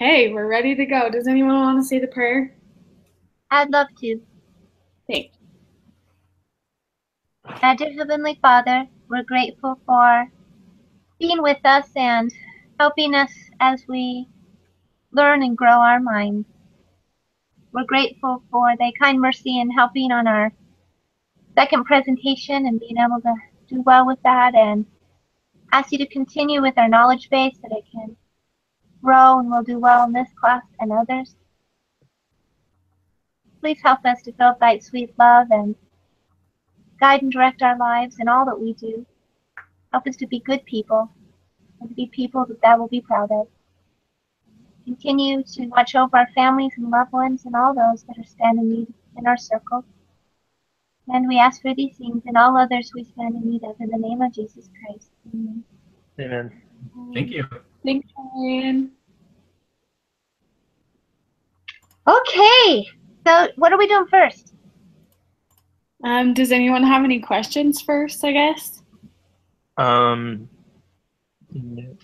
Okay, we're ready to go. Does anyone want to say the prayer? I'd love to. Thanks. Dear Heavenly Father, we're grateful for being with us and helping us as we learn and grow our minds. We're grateful for thy kind mercy in helping on our second presentation and being able to do well with that, and ask you to continue with our knowledge base that it can grow and we'll do well in this class and others. Please help us to feel thy sweet love and guide and direct our lives in all that we do. Help us to be good people and to be people that thou will be proud of. Continue to watch over our families and loved ones and all those that are standing in need in our circle. And we ask for these things and all others we stand in need of in the name of Jesus Christ. Amen. Amen. Thank you. Thanks, Ryan. Okay, so what are we doing first? Does anyone have any questions first, I guess? I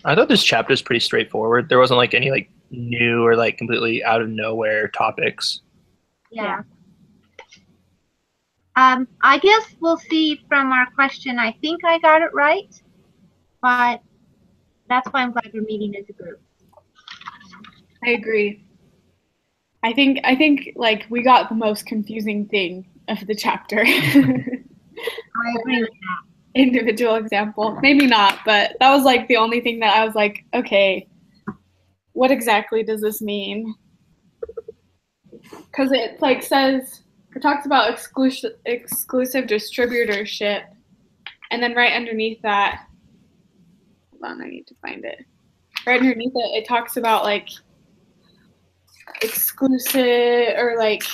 thought this chapter is pretty straightforward. There wasn't like any like new or like completely out of nowhere topics. Yeah. I guess we'll see from our question. I think I got it right, but that's why I'm glad we're meeting as a group. I agree. I think like we got the most confusing thing of the chapter. I agree with that. Individual example. Maybe not, but that was like the only thing that I was like, okay, what exactly does this mean? Because it like says, it talks about exclusive distributorship, and then right underneath that, hold on, I need to find it. Right underneath it, it talks about like exclusive or like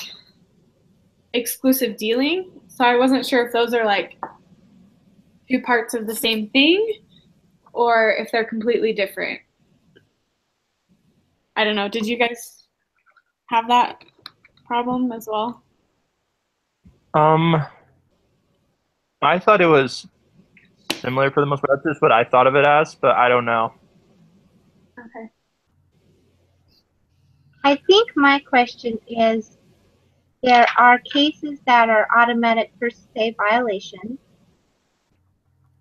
exclusive dealing. So I wasn't sure if those are like two parts of the same thing or if they're completely different. I don't know. Did you guys have that problem as well? I thought it was similar for the most part. That's just what I thought of it as, but I don't know. Okay. I think my question is, there are cases that are automatic per se violations,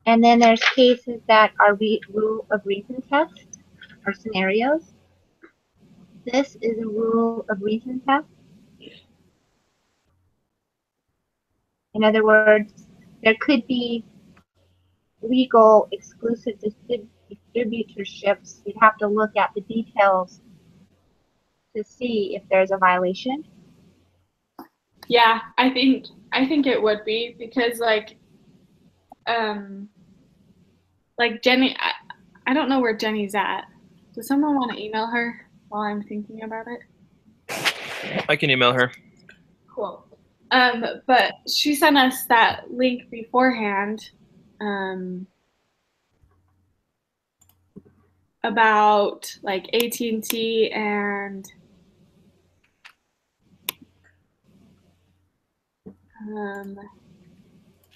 and then there's cases that are rule of reason tests or scenarios. This is a rule of reason test. In other words, there could be legal exclusive distributorships. You'd have to look at the details to see if there's a violation. Yeah, I think it would be because um Jenny, I don't know where Jenny's at. Does someone want to email her while I'm thinking about it? I can email her. Cool. But she sent us that link beforehand about like AT&T and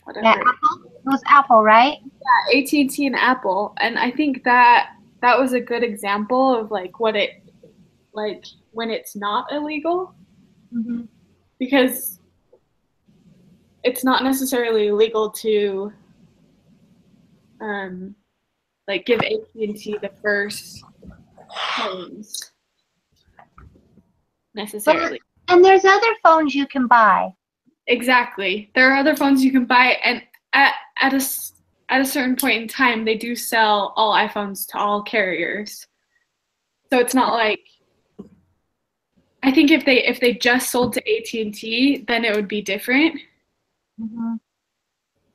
whatever. Yeah, Apple. It was Apple, right? Yeah, AT&T and Apple, and I think that was a good example of like what it like when it's not illegal Mm-hmm. because it's not necessarily illegal to like give AT&T the first phones necessarily. And there's other phones you can buy. Exactly. There are other phones you can buy, and at a certain point in time, they do sell all iPhones to all carriers. So it's not like I think if they just sold to AT&T, then it would be different. Mm-hmm.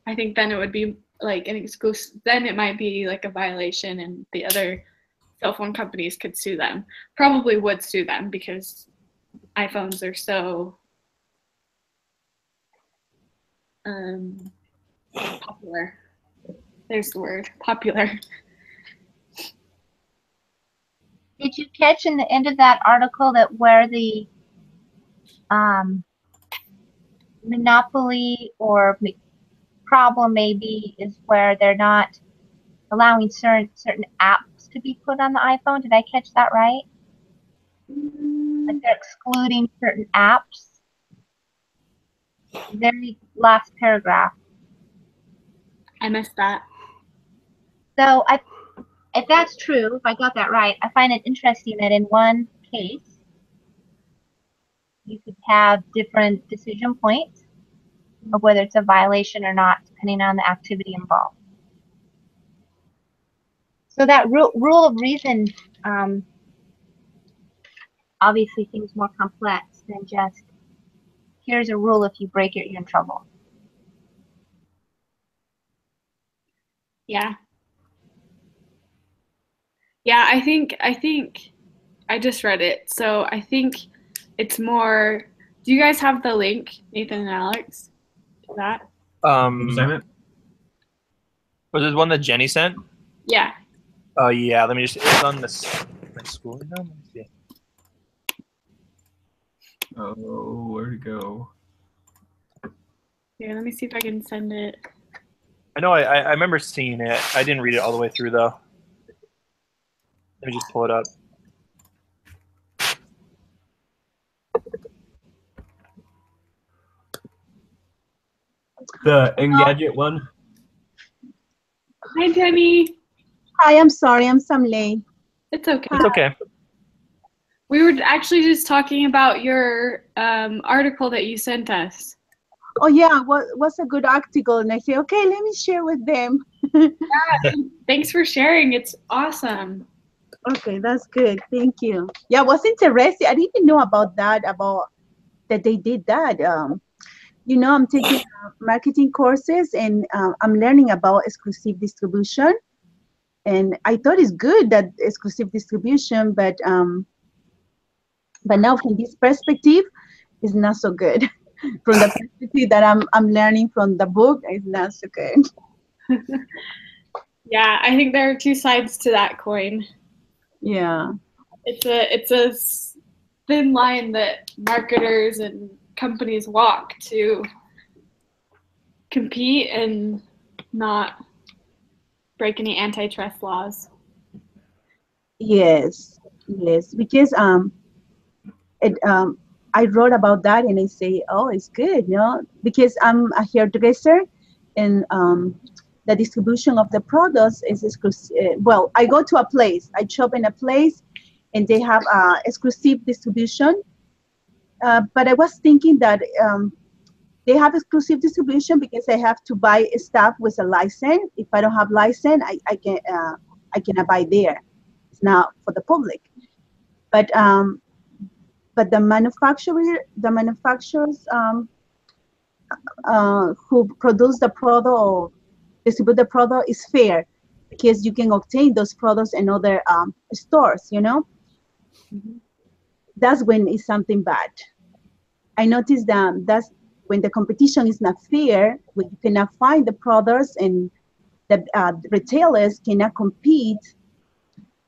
I think then it would be like an exclusive. Then it might be like a violation, and the other cell phone companies could sue them. Probably would sue them because iPhones are so popular. There's the word, popular. Did you catch in the end of that article that where the monopoly or problem maybe is where they're not allowing certain apps to be put on the iPhone? Did I catch that right? Like they're excluding certain apps. Very last paragraph. I missed that. So if that's true, if I got that right, I find it interesting that in one case, you could have different decision points of whether it's a violation or not, depending on the activity involved. So that rule of reason obviously seems more complex than just, here's a rule, if you break it, you're in trouble. Yeah. Yeah, I think I just read it. So I think it's more, do you guys have the link, Nathan and Alex, to that? Was it one that Jenny sent? Yeah. Oh yeah, let me just. It's on this my school now. Let me see. Oh, where'd it go? Yeah, let me see if I can send it. I know I remember seeing it. I didn't read it all the way through though. Let me just pull it up. The Engadget one? Hi, Jenny. Hi, I'm sorry, I'm some late. It's okay. It's okay. We were actually just talking about your article that you sent us. Oh yeah, what's a good article? And I say, okay, let me share with them. Thanks for sharing. It's awesome. Okay, that's good. Thank you. Yeah, was interesting. I didn't know about that they did that. You know, I'm taking marketing courses and I'm learning about exclusive distribution. And I thought it's good that exclusive distribution, but now from this perspective, it's not so good. From the perspective that I'm learning from the book, it's not so good. Yeah, I think there are two sides to that coin. Yeah. It's a thin line that marketers and companies walk to compete and not break any antitrust laws. Yes, because I wrote about that and I say, oh, it's good, you know, because I'm a hairdresser and the distribution of the products is exclusive. Well, I go to a place, I shop in a place and they have exclusive distribution. But I was thinking that they have exclusive distribution because I have to buy stuff with a license. If I don't have license, I cannot buy there. It's not for the public. But the manufacturers who produce the product or distribute the product is fair because you can obtain those products in other stores, you know. Mm-hmm. That's when it's something bad. I noticed that's when the competition is not fair, when you cannot find the products and the retailers cannot compete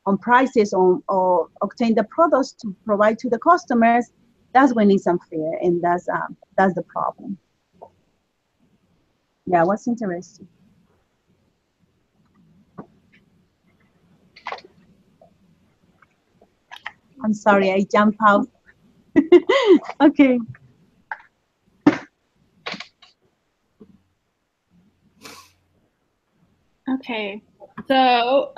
on prices or obtain the products to provide to the customers. That's when it's unfair, and that's the problem. Yeah, what's interesting. I'm sorry, I jumped out. Okay. Okay. So,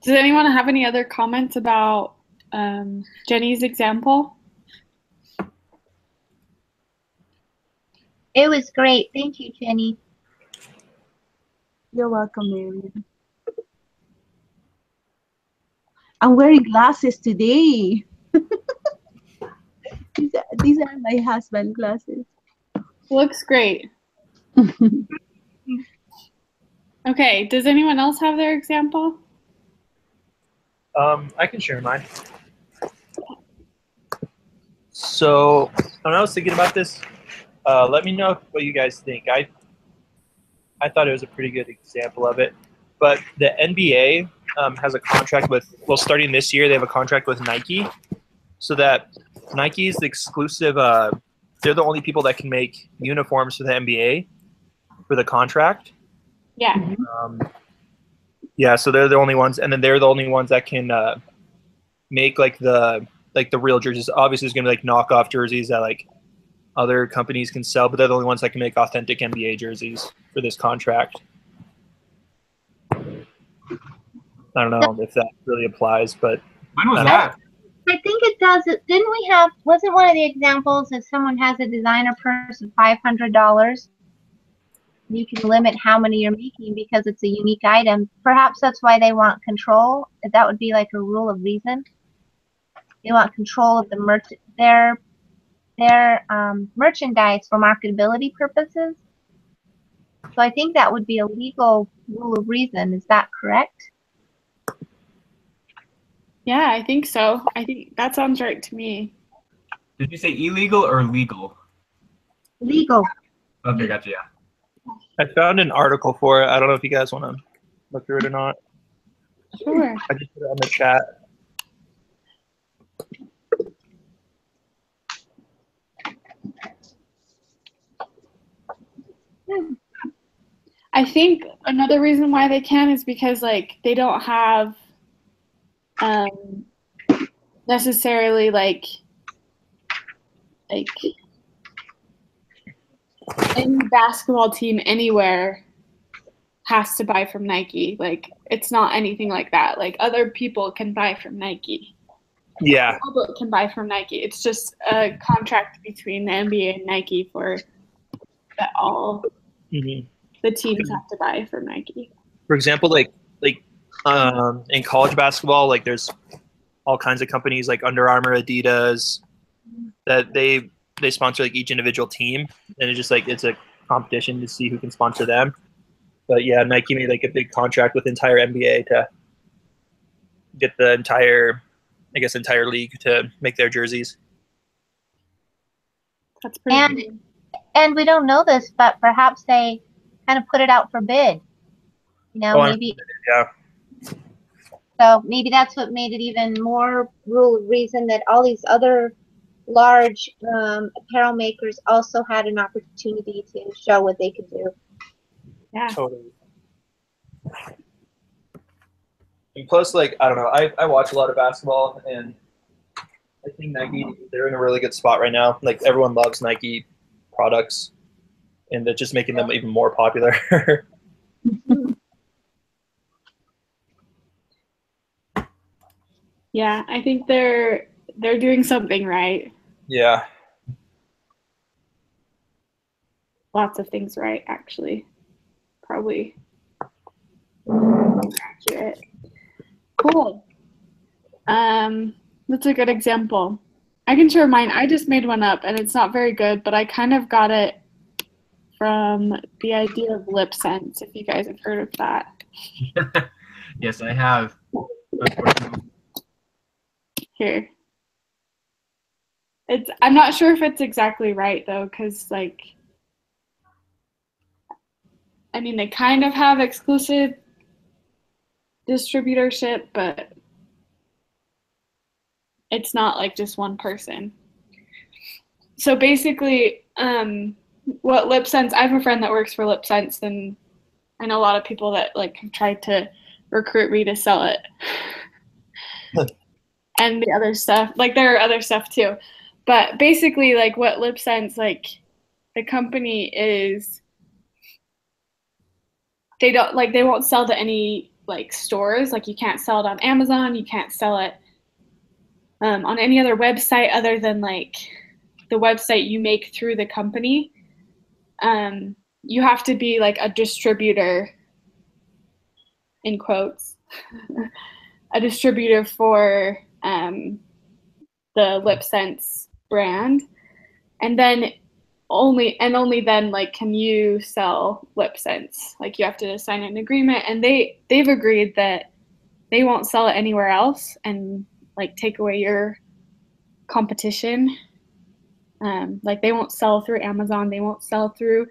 does anyone have any other comments about Jenny's example? It was great. Thank you, Jenny. You're welcome, Mary. I'm wearing glasses today. These are my husband's glasses. Looks great. Okay, does anyone else have their example? I can share mine. So when I was thinking about this, let me know what you guys think. I thought it was a pretty good example of it. But the NBA has a contract with, well, starting this year, they have a contract with Nike, so that Nike is the exclusive. They're the only people that can make uniforms for the NBA for the contract. Yeah. Yeah, so they're the only ones, and then they're the only ones that can make like the real jerseys. Obviously, there's gonna be like knockoff jerseys that like other companies can sell, but they're the only ones that can make authentic NBA jerseys for this contract. I don't know if that really applies, but When was that? I think it does. Didn't we have, wasn't one of the examples that someone has a designer purse of $500? You can limit how many you're making because it's a unique item. Perhaps that's why they want control. That would be like a rule of reason. They want control of the their merchandise for marketability purposes. So I think that would be a legal rule of reason. Is that correct? Yeah, I think so. I think that sounds right to me. Did you say illegal or legal? Legal. Okay, gotcha. Yeah. I found an article for it. I don't know if you guys want to look through it or not. Sure. I just put it on the chat. I think another reason why they can is because like they don't have necessarily like any basketball team anywhere has to buy from Nike. Like it's not anything like that. Like other people can buy from Nike. Yeah. The public can buy from Nike. It's just a contract between the NBA and Nike for that all the teams have to buy from Nike. For example, like in college basketball, like there's all kinds of companies like Under Armour, Adidas, that they sponsor like each individual team, and it's just like it's a competition to see who can sponsor them. But yeah, Nike made like a big contract with the entire NBA to get the entire league to make their jerseys. That's pretty cool. And we don't know this, but perhaps they kind of put it out for bid. You know, maybe. Yeah. So maybe that's what made it even more rule of reason that all these other large apparel makers also had an opportunity to show what they could do. Yeah. Totally. And plus, like, I don't know, I watch a lot of basketball, and I think Nike, they're in a really good spot right now. Like, everyone loves Nike products, and they're just making them even more popular. Yeah, I think they're doing something right. Yeah. Lots of things right, actually. Probably accurate. Cool. That's a good example. I can share mine. I just made one up, and it's not very good, but I kind of got it from the idea of LipSense, if you guys have heard of that. Yes, I have. Here. I'm not sure if it's exactly right, though, because, like, I mean, they kind of have exclusive distributorship, but it's not like just one person. So basically, what LipSense, I have a friend that works for LipSense, and I know a lot of people that like have tried to recruit me to sell it. And the other stuff, like there are other stuff too. But basically, like what LipSense, like the company is, they won't sell to any like stores. Like you can't sell it on Amazon. You can't sell it on any other website other than like the website you make through the company. You have to be like a distributor, in quotes, a distributor for the LipSense brand, and then only then like can you sell LipSense. Like you have to sign an agreement, and they've agreed that they won't sell it anywhere else and like take away your competition. Like they won't sell through Amazon, they won't sell through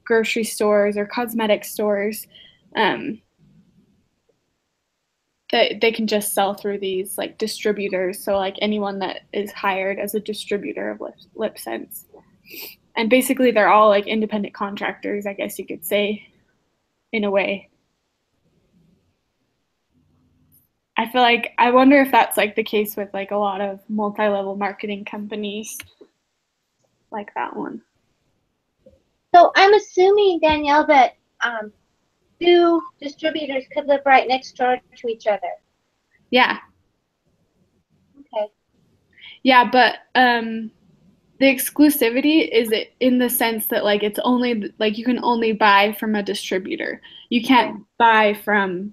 grocery stores or cosmetic stores. They can just sell through these like distributors. So like anyone that is hired as a distributor of LipSense. And basically they're all like independent contractors, I guess you could say, in a way. I feel like I wonder if that's like the case with like a lot of multi-level marketing companies like that one. So I'm assuming, Danielle, that two distributors could live right next door to each other. Yeah. Okay. Yeah, but the exclusivity is in the sense that like it's only like you can only buy from a distributor. You can't buy from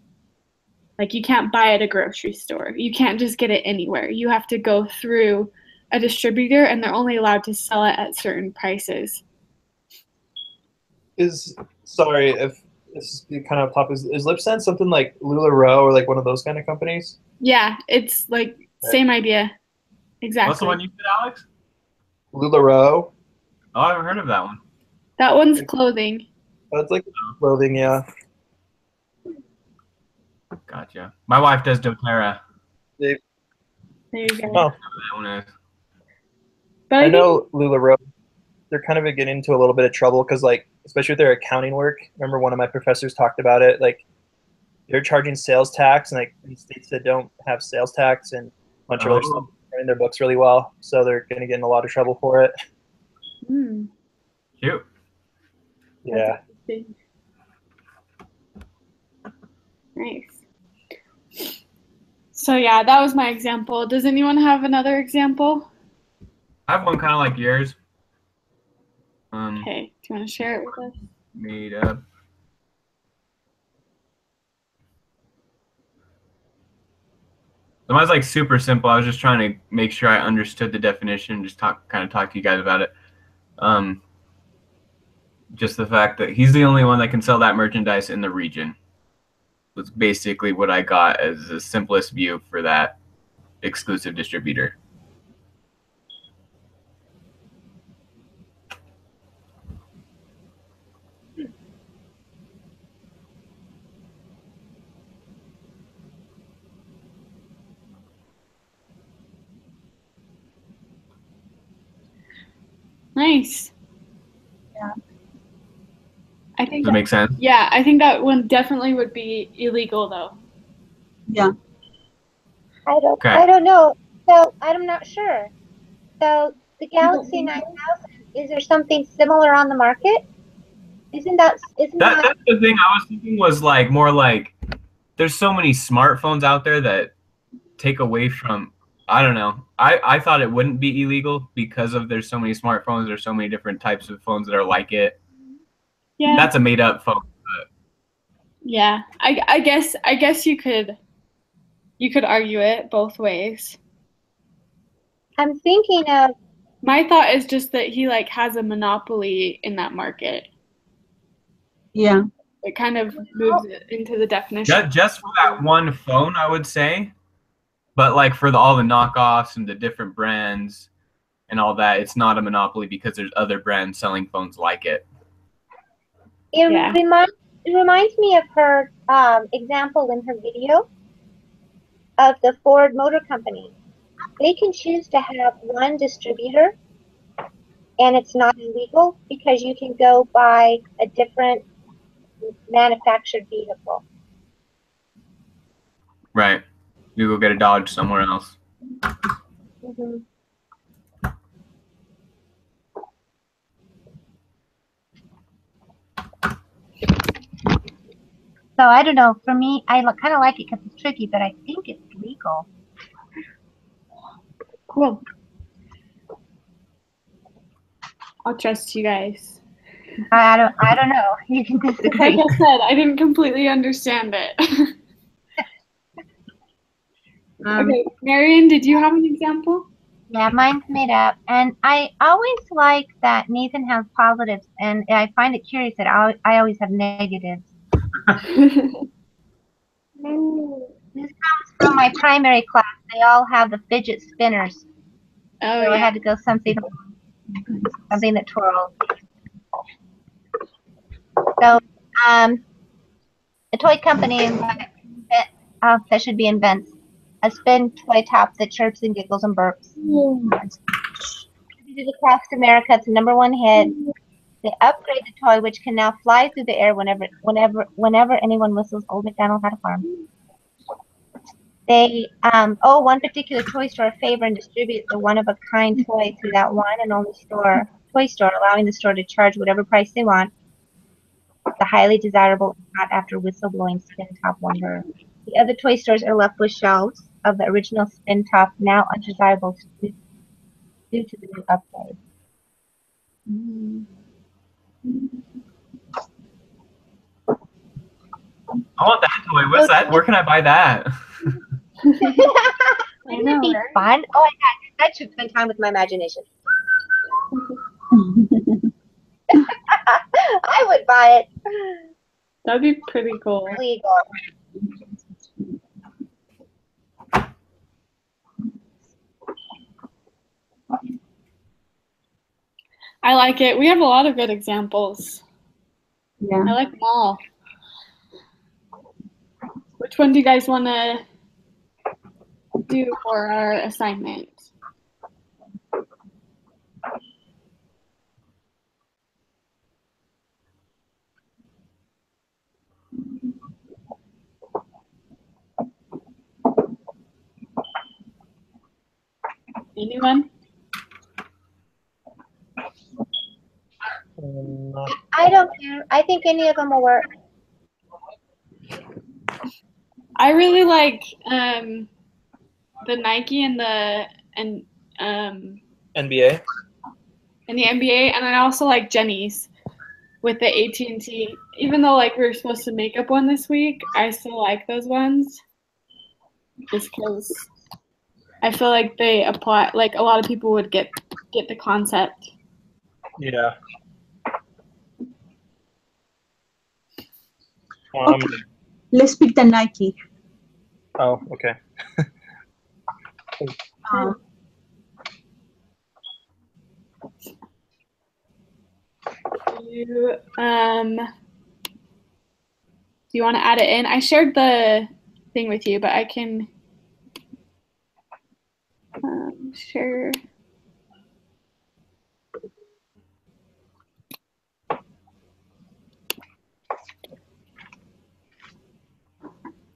like you can't buy at a grocery store. You can't just get it anywhere. You have to go through a distributor and they're only allowed to sell it at certain prices. Sorry if this is kind of top. Is LipSense something like LuLaRoe or like one of those kind of companies? Yeah, it's like same idea. Exactly. What's the one you said, Alex? LuLaRoe. Oh, I haven't heard of that one. That one's clothing. Oh, it's like clothing, yeah. Gotcha. My wife does doTERRA. There you go. Oh, That one is. But I know LuLaRoe. They're kind of getting into a little bit of trouble because, like, especially with their accounting work. Remember, one of my professors talked about it. Like, they're charging sales tax, and like in states that don't have sales tax, and a bunch of other stuff, running their books really well. So they're going to get in a lot of trouble for it. Cute. Yeah. Nice. So yeah, that was my example. Does anyone have another example? I have one kind of like yours. Okay, do you want to share it with us? Made up. Mine's like super simple. I was just trying to make sure I understood the definition. Just talk to you guys about it. Just the fact that he's the only one that can sell that merchandise in the region was basically what I got as the simplest view for that exclusive distributor. Nice. Yeah. I think Does that make sense? Yeah, I think that one definitely would be illegal though. Yeah. I don't. Okay. I don't know. So I'm not sure. So the Galaxy 9000, is there something similar on the market? Isn't that? That's the thing I was thinking was like more like there's so many smartphones out there that take away from, I don't know. I thought it wouldn't be illegal because of there's so many smartphones, there's so many different types of phones that are like it. Yeah. That's a made up phone. Yeah. I guess you could argue it both ways. I'm thinking of. My thought is just that he like has a monopoly in that market. Yeah. It kind of moves it into the definition. Just for that one phone, I would say. But like for all the knockoffs and the different brands and all that, it's not a monopoly because there's other brands selling phones like it. It reminds me of her example in her video of the Ford Motor Company. They can choose to have one distributor, and it's not illegal because you can go buy a different manufactured vehicle. Right. You go get a Dodge somewhere else. Mm-hmm. So I don't know. For me, I kind of like it because it's tricky, but I think it's legal. Cool. I'll trust you guys. I don't know. You can Like disagree. I said, I didn't completely understand it. Okay, Marion, did you have an example? Yeah, mine's made up, and I always like that Nathan has positives, and I find it curious that I always have negatives. This comes from my primary class. They all have the fidget spinners, Oh so I yeah. had to go something that twirls. So, a toy company that should be invents a spin toy top that chirps and giggles and burps. Did it across America, it's the #1 hit. They upgrade the toy, which can now fly through the air whenever anyone whistles Old MacDonald Had a Farm. They, one particular toy store favor and distributes a one-of-a-kind toy through that one and only toy store, allowing the store to charge whatever price they want. The highly desirable not after whistleblowing spin top wonder. The other toy stores are left with shelves of the original spin top, now undesirable due to the new upgrade. I want that toy. What's that? Where can I buy that? Wouldn't it be fun? Oh my god, I should spend time with my imagination. I would buy it. That'd be pretty cool. Legal. I like it. We have a lot of good examples. Yeah. I like them all. Which one do you guys want to do for our assignment? Anyone? I don't care. I think any of them will work. I really like the Nike and the NBA. and the NBA, and I also like Jenny's with the AT&T. Even though like we were supposed to make up one this week, I still like those ones just because I feel like they apply. Like a lot of people would get the concept. Yeah. Okay. Let's pick the Nike. Oh, okay. Do you want to add it in? I shared the thing with you, but I can share.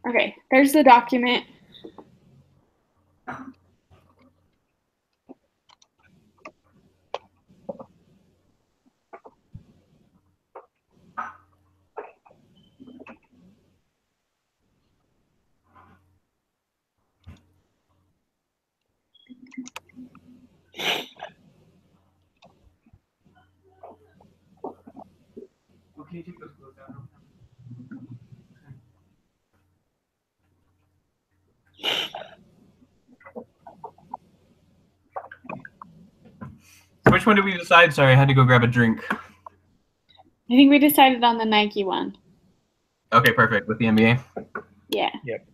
Okay, there's the document. Okay, take those clothes down. Which one did we decide? Sorry, I had to go grab a drink. I think we decided on the Nike one. Okay, perfect. With the NBA? Yeah. Yep.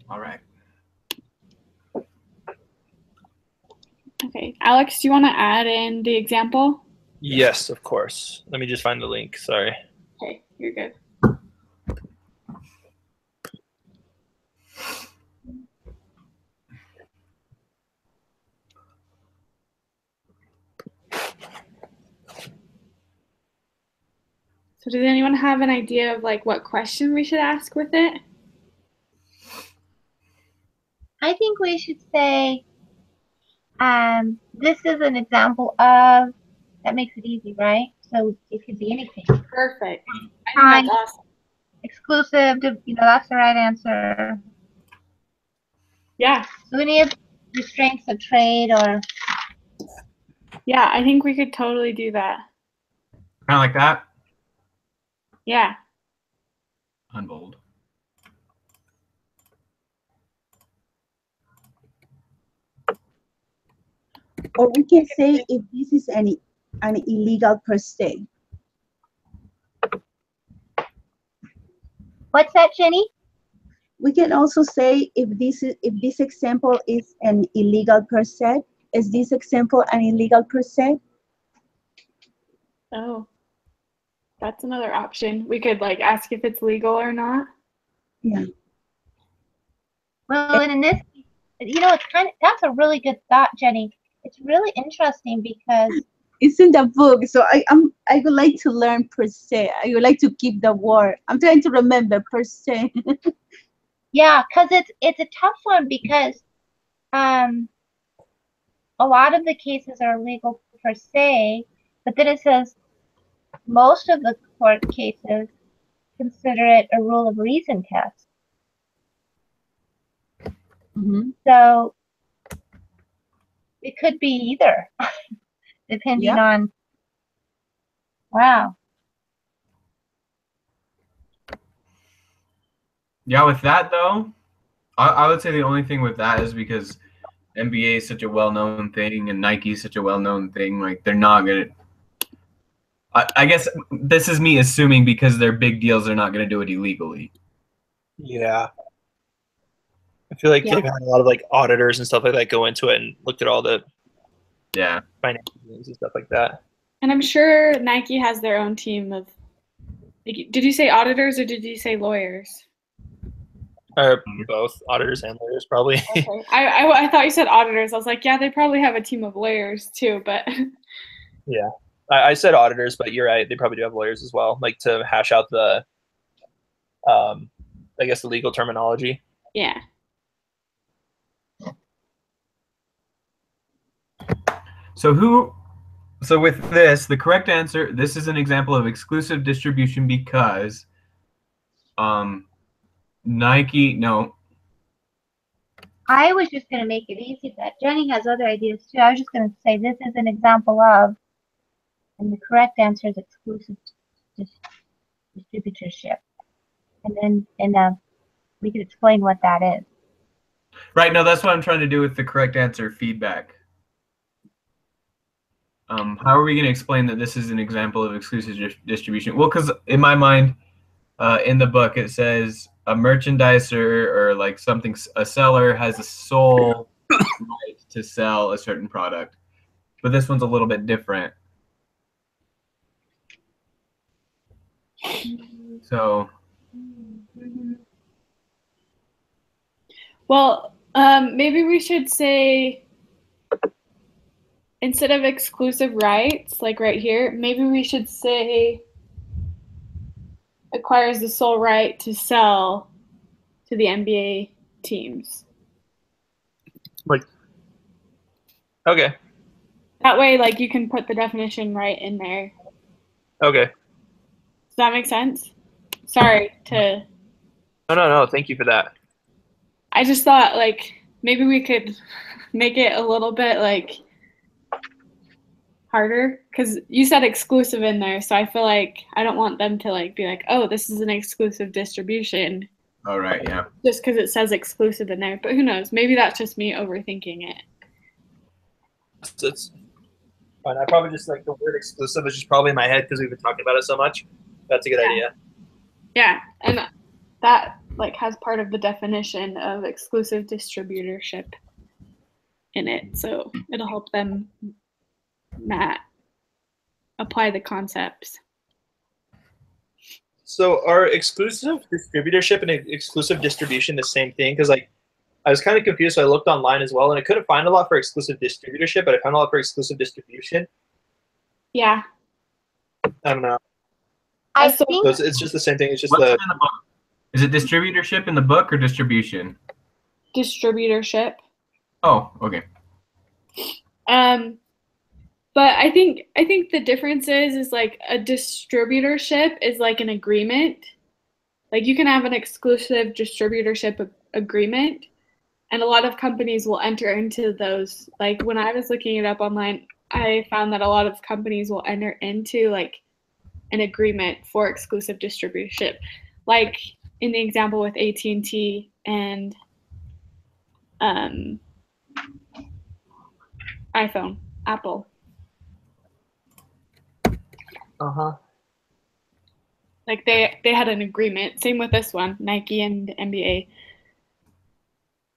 All right. Okay, Alex, do you want to add in the example? Yes, of course. Let me just find the link. Sorry. Okay, you're good. So does anyone have an idea of like what question we should ask with it? I think we should say, this is an example of, that makes it easy, right? So it could be anything. Perfect. I think that's awesome. Exclusive, that's the right answer. Yeah. So any of restraints of trade or. Yeah, I think we could totally do that. Kind of like that? Yeah. Unbold. Or we can say if this is an illegal per se. What's that, Jenny? We can also say if this example is an illegal per se. Is this example an illegal per se? Oh, that's another option. We could like ask if it's legal or not. Yeah. Well, and in this, it's that's a really good thought, Jenny. It's really interesting because It's in the book, so I would like to learn per se. I would like to keep the word. I'm trying to remember per se. Yeah, because it's a tough one because um a lot of the cases are legal per se, but then it says most of the court cases consider it a rule of reason test. Hmm. So it could be either, depending Yeah. on, wow. Yeah, with that though, I would say the only thing with that is because NBA is such a well-known thing and Nike is such a well-known thing. Like they're not gonna. I guess this is me assuming because they're big deals, they're not gonna do it illegally. Yeah. I feel like Yeah. they've had a lot of like auditors and stuff like that go into it and looked at all the Yeah. financial things and stuff like that. And I'm sure Nike has their own team of. Like, did you say auditors or did you say lawyers? Or both auditors and lawyers, probably. Okay. I thought you said auditors. I was like, yeah, they probably have a team of lawyers too, but Yeah. I said auditors, but you're right. They probably do have lawyers as well, like to hash out the, I guess, the legal terminology. yeah. So with this, the correct answer, this is an example of exclusive distribution because Nike, no. I was just going to make it easy, but Jenny has other ideas too. I was just going to say this is an example of, and the correct answer is exclusive distributorship. And then we could explain what that is. Right, no, that's what I'm trying to do with the correct answer feedback. How are we going to explain that this is an example of exclusive distribution? Well, because in my mind, in the book, it says a merchandiser or like something, a seller has a sole right to sell a certain product. But this one's a little bit different. So, Well, maybe we should say instead of exclusive rights, like right here, maybe we should say acquires the sole right to sell to the NBA teams. Like, okay. That way, like, you can put the definition right in there. Okay. Does that make sense? Sorry to. No. Thank you for that. I just thought, like, maybe we could make it a little bit, like, harder. Because you said exclusive in there, so I feel like I don't want them to, like, be like, oh, this is an exclusive distribution. all right, yeah. Just because it says exclusive in there. But who knows? Maybe that's just me overthinking it. It's fine. I probably just like the word exclusive is just probably in my head because we've been talking about it so much. That's a good idea. Yeah, and that like has part of the definition of exclusive distributorship in it, so it'll help them apply the concepts. So are exclusive distributorship and exclusive distribution the same thing? Because like I was kind of confused, so I looked online as well, and I couldn't find a lot for exclusive distributorship, but I found a lot for exclusive distribution. Yeah. I don't know. I So think So it's just the same thing. It's just What's the in the book? Is it distributorship in the book or distribution? distributorship. Oh, okay. But I think the difference is like a distributorship is like an agreement. Like you can have an exclusive distributorship agreement, and a lot of companies will enter into those. Like when I was looking it up online, I found that a lot of companies will enter into like an agreement for exclusive distributorship. Like in the example with AT&T and iPhone, Apple. Like they had an agreement. Same with this one, Nike and NBA.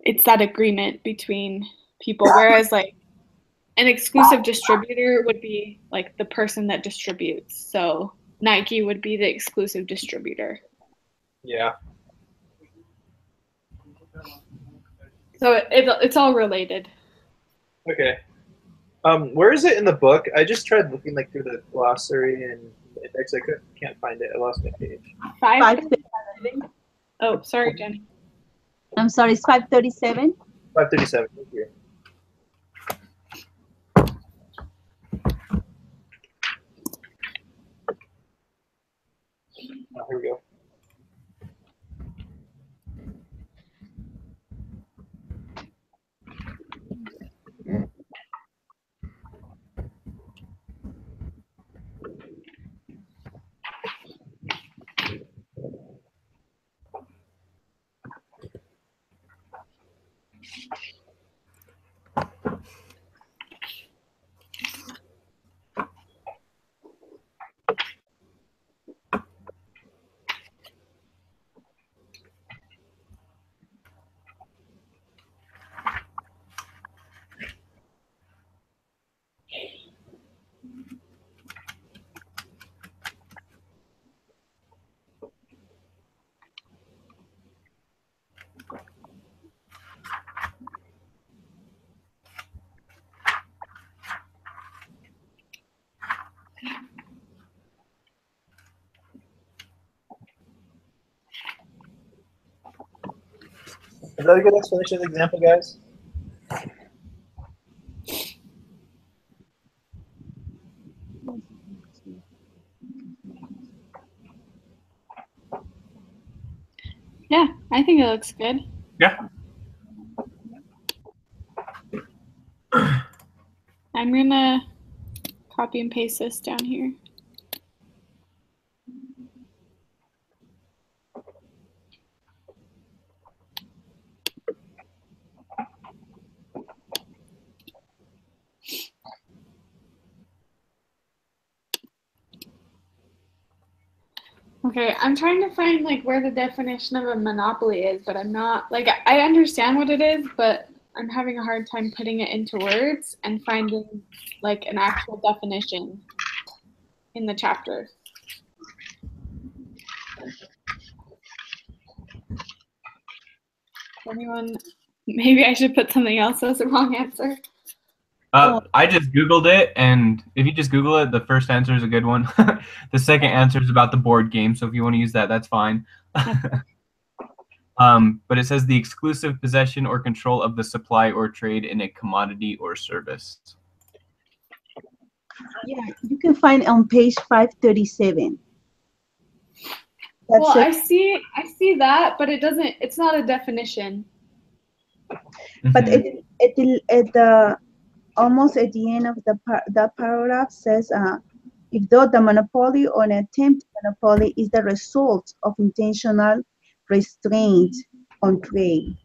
It's that agreement between people. Whereas like an exclusive distributor would be like the person that distributes. So Nike would be the exclusive distributor. yeah. So it's all related. Okay. Where is it in the book? I just tried looking like through the glossary and the index. I can't find it. I lost my page. 537. Oh, sorry, Jenny. I'm sorry, it's 537. 537. Thank you. Oh, here we go. Is that a good explanation of the example, guys? Yeah, I think it looks good. Yeah. I'm gonna copy and paste this down here. Okay, I'm trying to find like where the definition of a monopoly is, but I'm not like I understand what it is, but I'm having a hard time putting it into words and finding like an actual definition in the chapter. Anyone? Maybe I should put something else as the wrong answer. I just Googled it, and if you just Google it, the first answer is a good one. The second answer is about the board game, so if you want to use that, that's fine. But it says the exclusive possession or control of the supply or trade in a commodity or service. Yeah, you can find on page 537. That's Well, it. I see that, but it doesn't. It's not a definition. But Mhm. at the almost at the end of that paragraph says, if though the monopoly or an attempt monopoly is the result of intentional restraint on trade.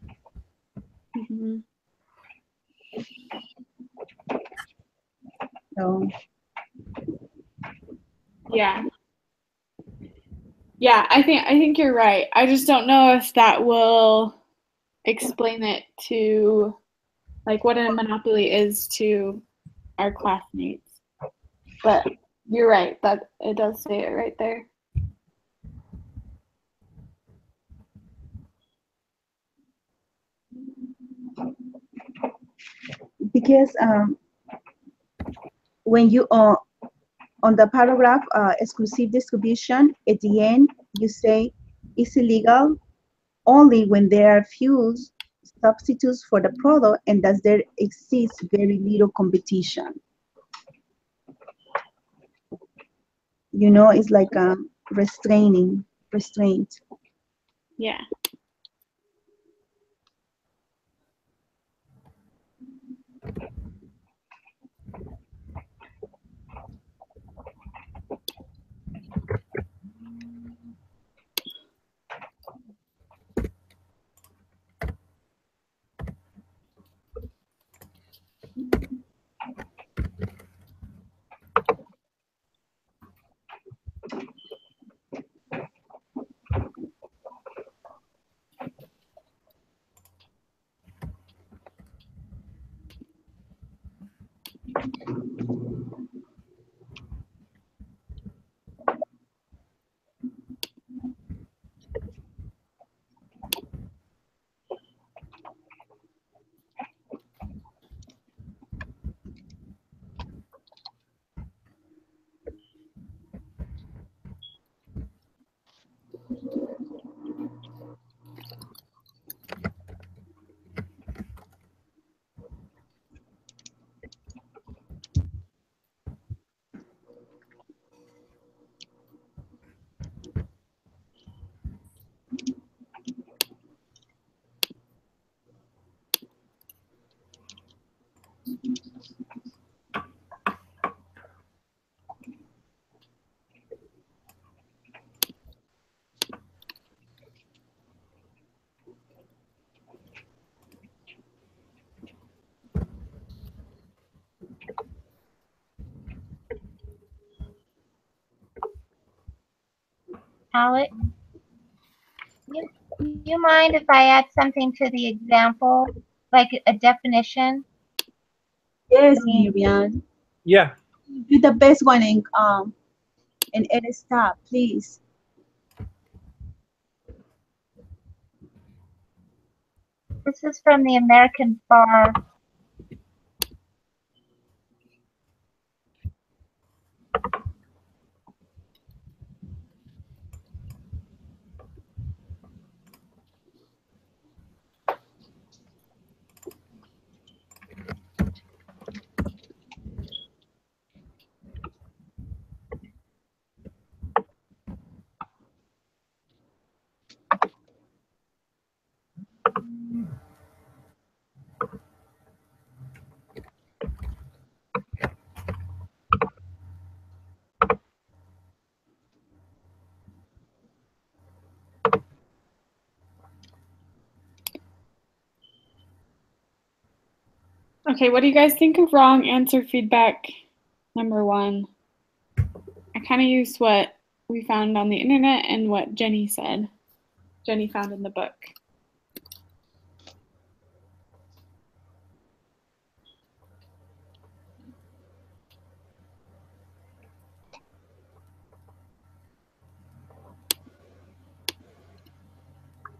Mm-hmm. So Yeah. Yeah, I think you're right. I just don't know if that will explain it to like what a monopoly is to our classmates. But you're right, that it does say it right there. because when you on the paragraph exclusive distribution, at the end you say it's illegal only when there are few substitutes for the product and that there exists very little competition. You know, it's like restraint. Yeah. Alec, you mind if I add something to the example, like a definition? Yes, Miriam. Yeah. Do the best one in edit stop, please. This is from the American Bar. Okay, what do you guys think of wrong answer feedback number 1? I kind of used what we found on the internet and what Jenny said. Jenny found in the book.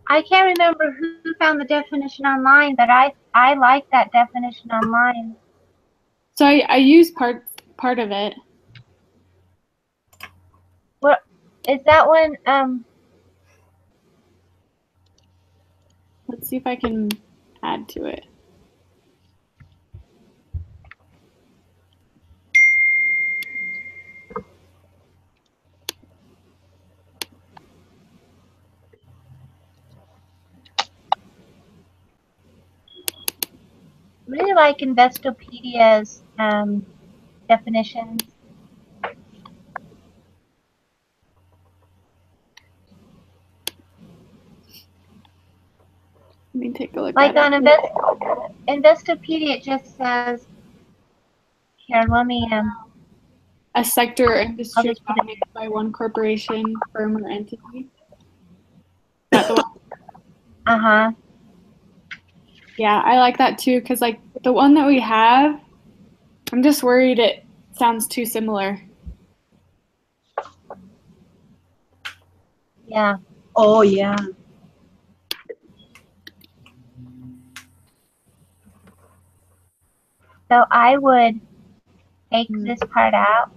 I can't remember who found the definition online, but I like that definition online. So I used part of it. What is that one? Let's see if I can add to it. Really like Investopedia's definitions. Let me take a look Like at on Investopedia, it just says, here, let me, a sector or industry just put it- dominated by one corporation, firm, or entity. Is that the one? uh-huh. Yeah, I like that too, because like the one that we have, I'm just worried it sounds too similar. Yeah. Oh, yeah. So I would take this part out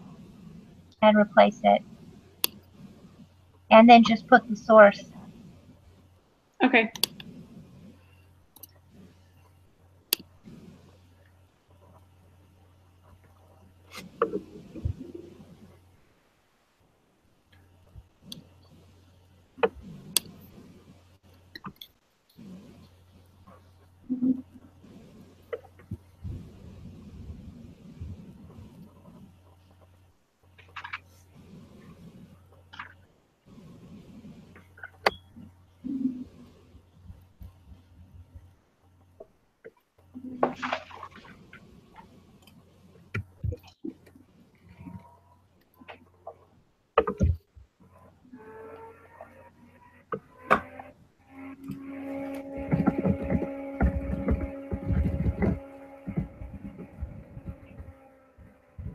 and replace it. And then just put the source. Okay.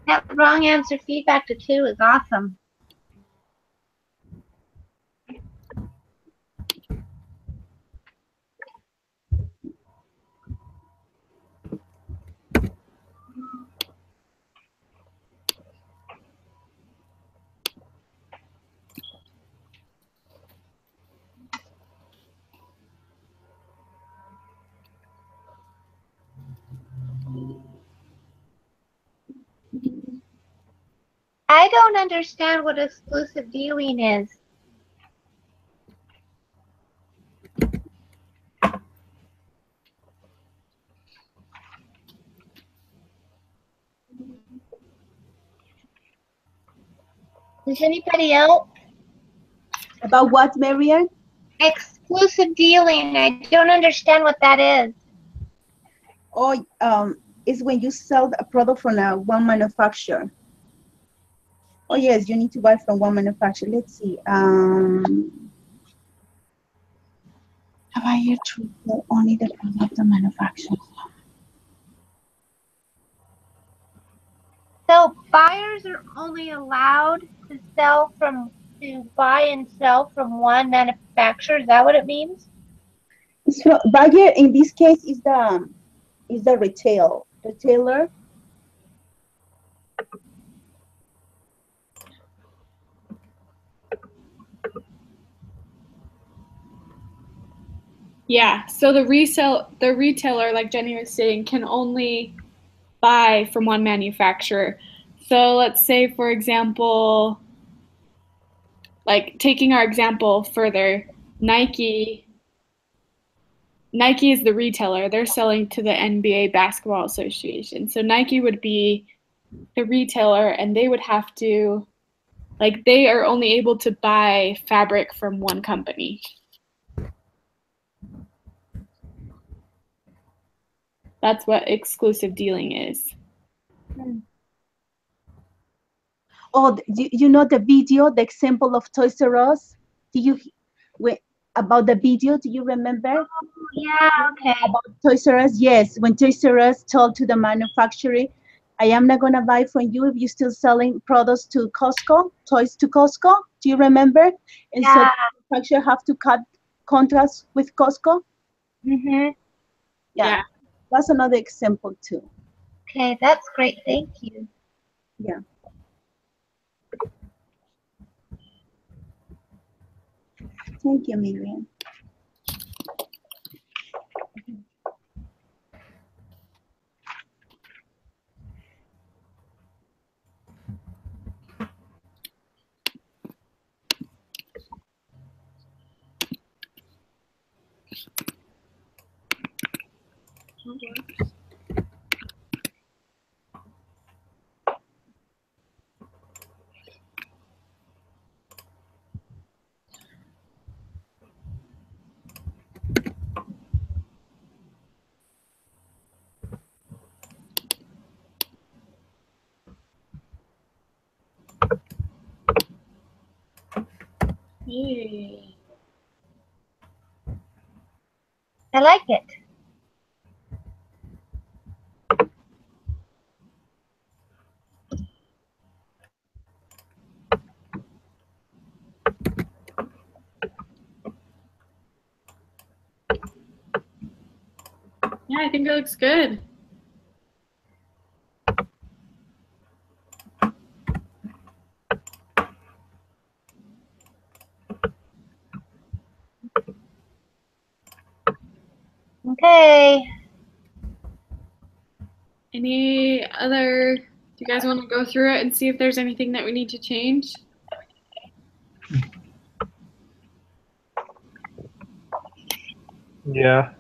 That wrong answer feedback to 2 is awesome. I don't understand what exclusive dealing is. Does anybody else? About what, Marianne? Exclusive dealing. I don't understand what that is. Oh, it's when you sell a product from one manufacturer. Oh yes, you need to buy from one manufacturer. Let's see. Have I here to only the from of the manufacturer? So buyers are only allowed to buy and sell from one manufacturer. Is that what it means? So buyer in this case is the retailer. Yeah. So the retailer, like Jenny was saying, can only buy from one manufacturer. So let's say, for example, like taking our example further, Nike is the retailer. They're selling to the NBA Basketball Association. So Nike would be the retailer, and they would have to, like, they are only able to buy fabric from one company. That's what exclusive dealing is. Oh, you know the video, the example of Toys R Us? About the video, do you remember? Yeah, okay. About Toys R Us, yes. When Toys R Us told to the manufacturer, I am not going to buy from you if you're still selling products to Costco, toys to Costco. Do you remember? And so the manufacturer have to cut contracts with Costco. Mm-hmm. Yeah. That's another example too. Okay, that's great. Thank you. Yeah. Thank you, Miriam. Yay. I like it. Yeah, I think it looks good. Okay. Any other, do you guys want to go through it and see if there's anything that we need to change? Yeah.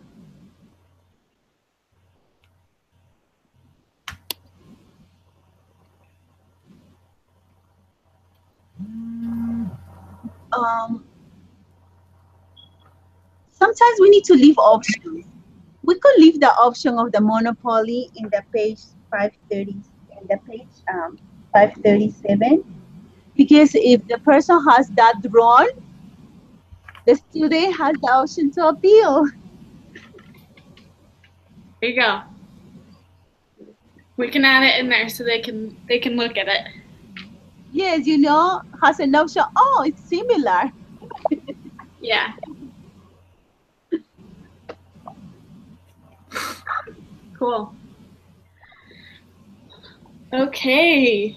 Sometimes we need to leave options. We could leave the option of the monopoly in the page 530, in the page 537, because if the person has that drawn, the student has the option to appeal. There you go. We can add it in there so they can look at it. Yes, you know, has an option. Oh, it's similar. Yeah. Cool. Okay.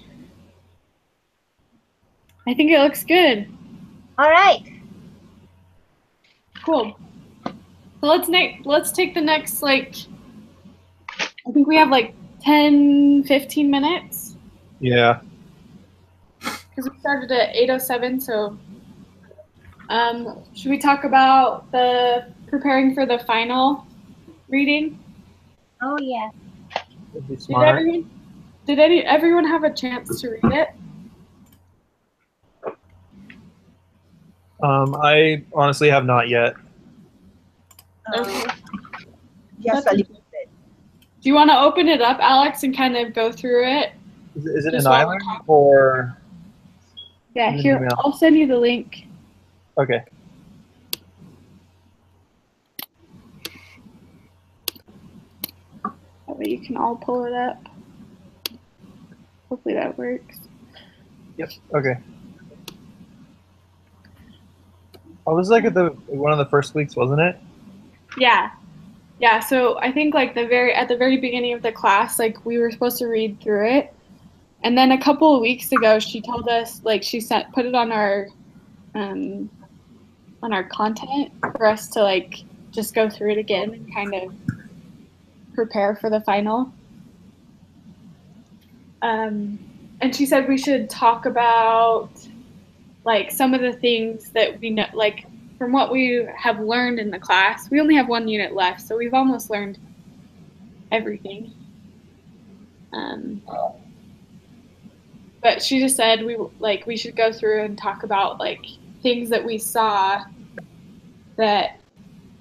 I think it looks good. All right. Cool. So let's take the next, like, I think we have like 10, 15 minutes. Yeah. Because we started at 8:07, so should we talk about the preparing for the final reading? Oh, yeah. Would be smart. Did everyone have a chance to read it? I honestly have not yet. Okay. Yes, a little bit. Do you want to open it up, Alex, and kind of go through it? Is it Just an while we're island talking. or? Yeah, in an here, email. I'll send you the link. Okay. That way you can all pull it up. Hopefully that works. Yep. Okay. I was like at one of the first weeks, wasn't it? Yeah. Yeah, so I think like at the very beginning of the class, like we were supposed to read through it. And then a couple of weeks ago she told us like put it on our content for us to like just go through it again and kind of prepare for the final. And she said we should talk about like some of the things that we know, like from what we have learned in the class. We only have one unit left, so we've almost learned everything. But she just said we should go through and talk about like things that we saw that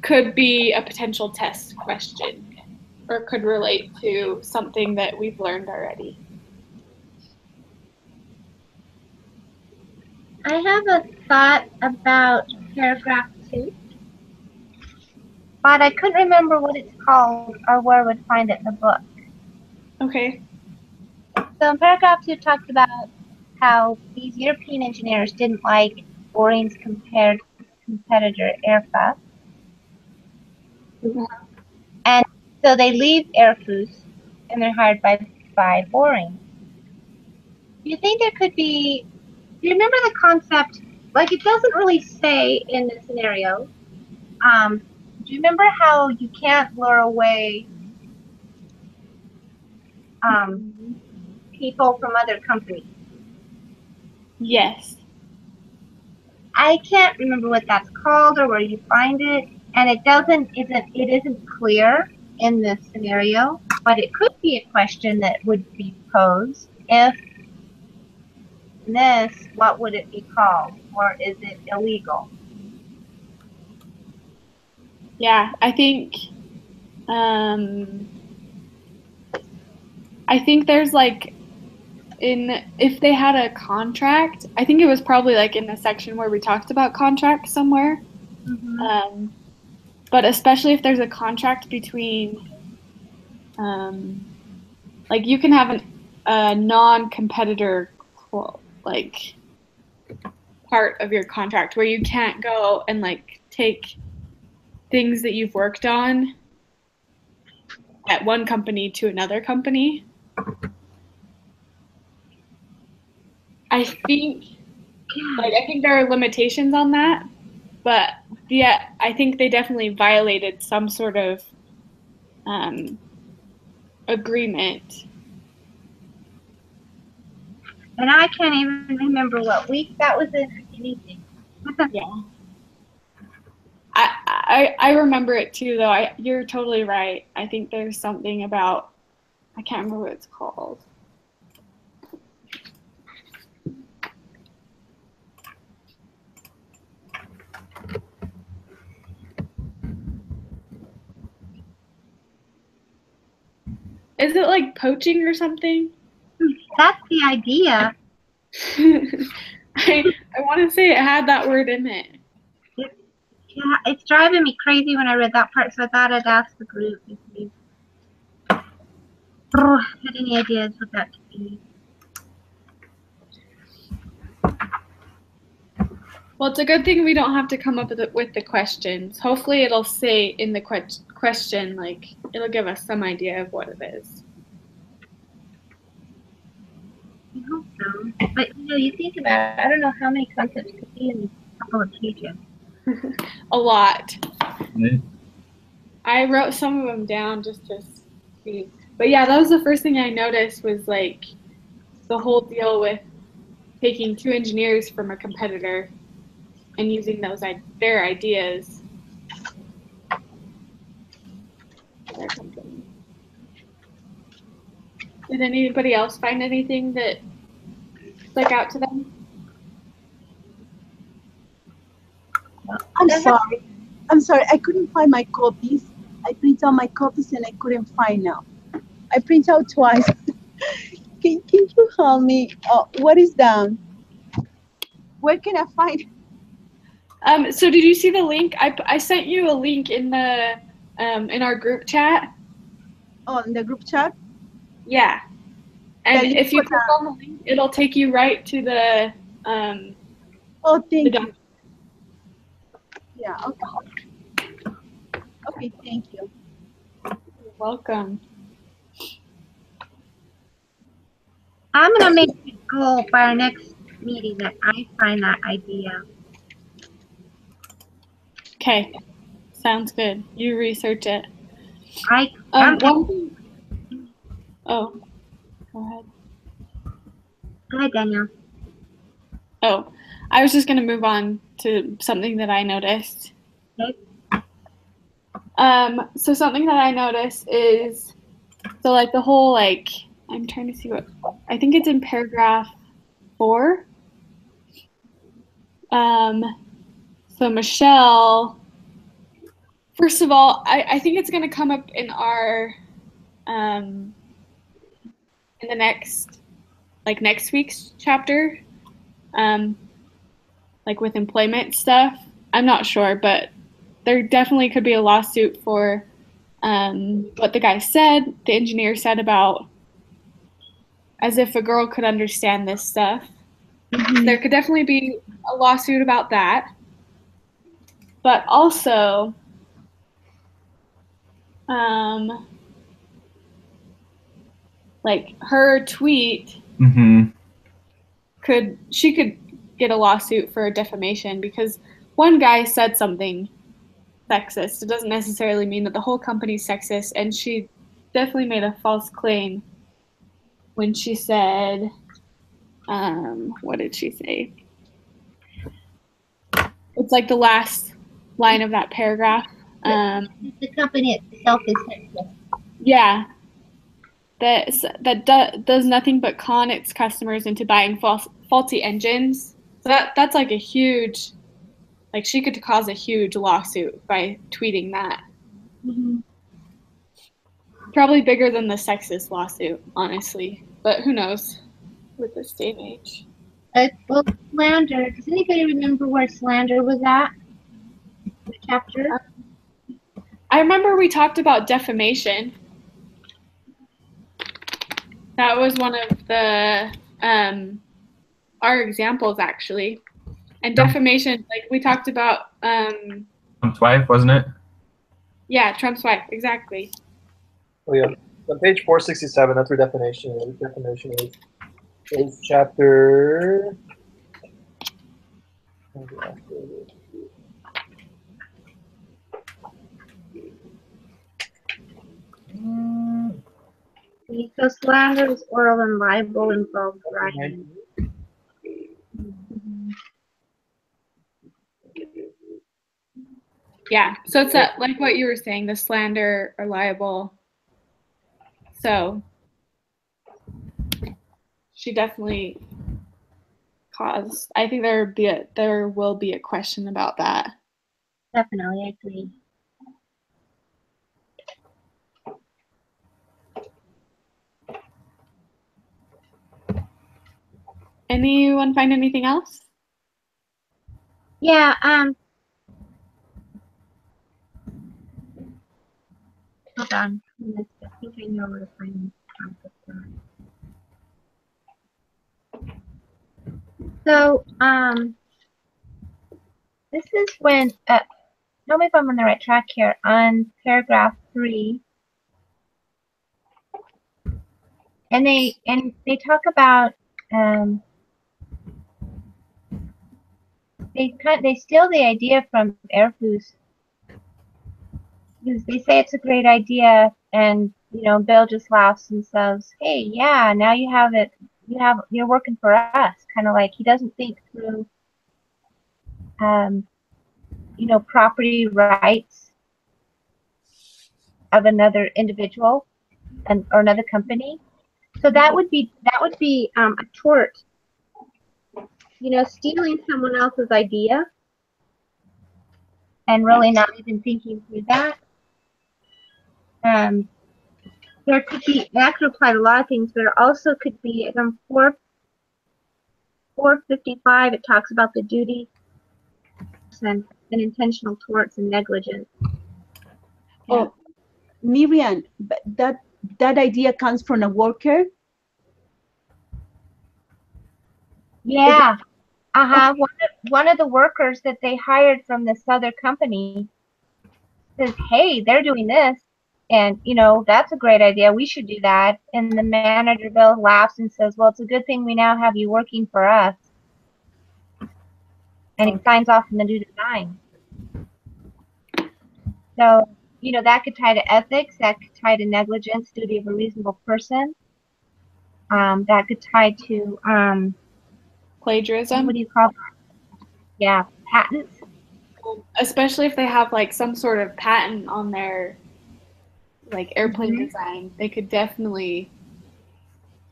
could be a potential test question or could relate to something that we've learned already. I have a thought about paragraph 2, but I couldn't remember what it's called or where I would find it in the book. Okay. So in paragraph 2 talks about how these European engineers didn't like Boring's competitor Airfast. And so they leave Airfus and they're hired by Boring. Do you think there could be, do you remember the concept, like it doesn't really say in the scenario, do you remember how you can't lure away people from other companies? Yes. I can't remember what that's called or where you find it, and it isn't clear in this scenario, but it could be a question that would be posed. If this, what would it be called, or is it illegal? Yeah, I think there's like if they had a contract, I think it was probably like in the section where we talked about contracts somewhere. Mm-hmm. But especially if there's a contract between, like you can have a non-competitor like part of your contract where you can't go and like take things that you've worked on at one company to another company. I think there are limitations on that, but yeah, I think they definitely violated some sort of agreement. And I can't even remember what week that was in. Anything. Yeah. I remember it too, though. You're totally right. I think there's something about, I can't remember what it's called. Is it like poaching or something? That's the idea. I want to say it had that word in it. Yeah, it's driving me crazy when I read that part, so I thought I'd ask the group if you had any ideas what that could be. Well, it's a good thing we don't have to come up with the questions. Hopefully it'll say in the question, like, it'll give us some idea of what it is. I hope so. But, you think about it, I don't know how many concepts could be in a couple of pages. A lot. Mm-hmm. I wrote some of them down just to see. But yeah, that was the first thing I noticed was like the whole deal with taking 2 engineers from a competitor and using their ideas. Did anybody else find anything that stuck out to them? I'm sorry. I couldn't find my copies. I print out my copies and I couldn't find them. I print out twice. Can you help me? What is down? Where can I find? So did you see the link? I sent you a link in the in our group chat. Oh, in the group chat. Yeah. And That you if you put click on the link, it'll take you right to the Oh, thank the you. Yeah. Okay. Okay. Thank you. You're welcome. I'm gonna make a goal for our next meeting that I find that idea. Okay. Sounds good. You research it. I'm One thing. Oh, go ahead. Go ahead, Danielle. Oh, I was just gonna move on to something that I noticed. Okay. So something that I noticed is, so like the whole like, I'm trying to see what, I think it's in paragraph 4. So Michelle, first of all, I think it's gonna come up in our, in the next week's chapter, like with employment stuff. I'm not sure, but there definitely could be a lawsuit for what the guy said, the engineer said about as if a girl could understand this stuff. There could definitely be a lawsuit about that. But also, like her tweet she could get a lawsuit for defamation because one guy said something sexist. It doesn't necessarily mean that the whole company's sexist, and she definitely made a false claim when she said, what did she say? It's like the last line of that paragraph. The company itself is sexist. Yeah. That does nothing but con its customers into buying faulty engines. So that's like a huge, like she could cause a huge lawsuit by tweeting that. Probably bigger than the sexist lawsuit, honestly. But who knows with this day and age. Well, slander. Does anybody remember where slander was at? The chapter? I remember we talked about defamation. That was one of the our examples actually. And defamation, like we talked about Trump's wife, wasn't it? Yeah, Trump's wife, exactly. Oh yeah. On page 467, that's where defamation is. Defamation is chapter. So slander is oral and libel involved writing. Yeah, so it's like what you were saying, the slander or libel. So she definitely caused. I think there will be a question about that. Definitely, I agree. Anyone find anything else? Yeah, hold on. I think I know where to find it. So, this is when, tell me if I'm on the right track here, on paragraph 3. And they talk about, they steal the idea from Airfus. Because they say it's a great idea, and Bill just laughs and says, "Hey, yeah, now you have it. You're working for us." Kind of like he doesn't think through, property rights of another individual or another company. So that would be a tort. Stealing someone else's idea and really not even thinking through that. There could be, that could apply to a lot of things, but it also could be 455, it talks about the duty and intentional torts and negligence. Oh, Miriam, but that idea comes from a worker. Yeah. One of the workers that they hired from this other company says, hey, they're doing this. And, you know, that's a great idea. We should do that. And the manager, Bill, laughs and says, well, it's a good thing we now have you working for us. And he signs off on the new design. So, you know, that could tie to ethics. That could tie to negligence, duty of a reasonable person. That could tie to, Plagiarism. what do you call that? Yeah, patents. Especially if they have like some sort of patent on their like airplane Mhm. design, they could definitely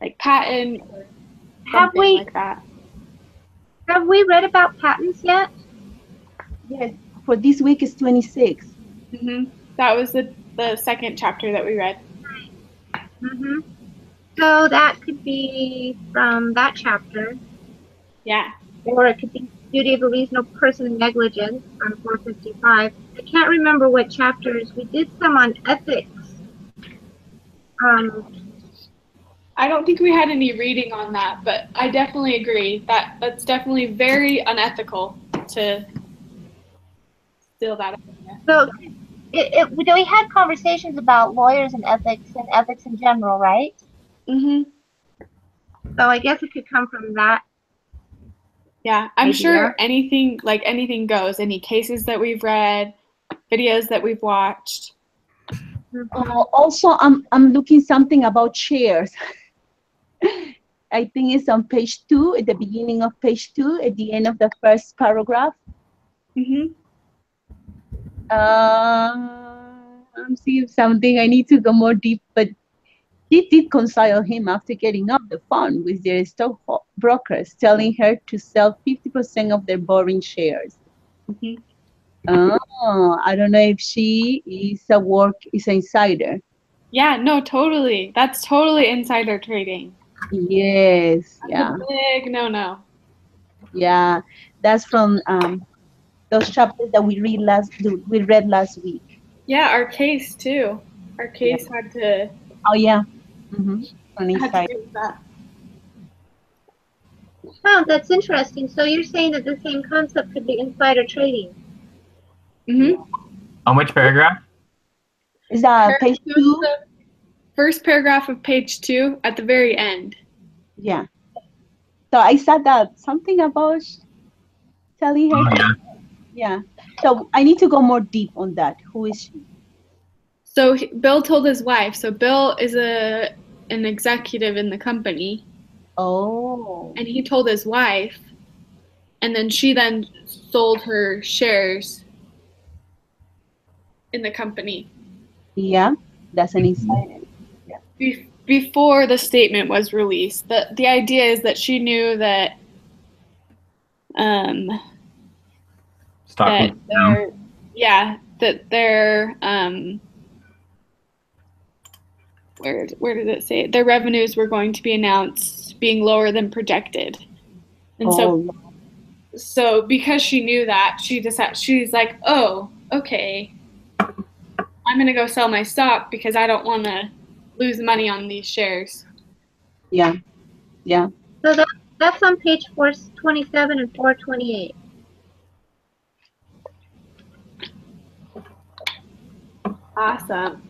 like patent or Have something we like that. have we read about patents yet? Yes, for this week is 26. That was the second chapter that we read. Mm-hmm. So that could be from that chapter, Yeah. or it could be duty of a reasonable person and negligence on 455. I can't remember what chapters. We did some on ethics. I don't think we had any reading on that, but I definitely agree that that's definitely very unethical to steal that idea. So we had conversations about lawyers and ethics in general, right? Mhm. So I guess it could come from that. Yeah, I'm idea. sure anything goes. Any cases that we've read, videos that we've watched. Also, I'm looking something about shares. I think it's on page 2, at the beginning of page 2, at the end of the first paragraph. Mhm. I'm seeing something. I need to go more deep, but they did console him after getting off the phone with their stockbrokers, telling her to sell 50% of their boring shares. Mhm. Oh, I don't know if she is an insider. Yeah, no, totally. That's totally insider trading. Yes, That's yeah, a big no-no. yeah. That's from those chapters that we read last week. Yeah, our case too. Our case had to Oh yeah, on had to insider. do with that. Oh, that's interesting. So you're saying that the same concept could be insider trading. Mhm. On which paragraph? Is that page So 2? the first paragraph of page 2 at the very end. Yeah. So I said that something about telling her. Oh, yeah. Yeah. So I need to go more deep on that. Who is she? So Bill told his wife. So Bill is an executive in the company, Oh. and he told his wife, and then she then sold her shares in the company Yeah. That's an insider. before the statement was released. The idea is that she knew that Stock that was down. their where did it say it? Their revenues were going to be announced being lower than projected, and so because she knew that, she's like, oh, okay, I'm gonna go sell my stock because I don't want to lose money on these shares. Yeah. Yeah. So that's on page 427 and 428. Awesome.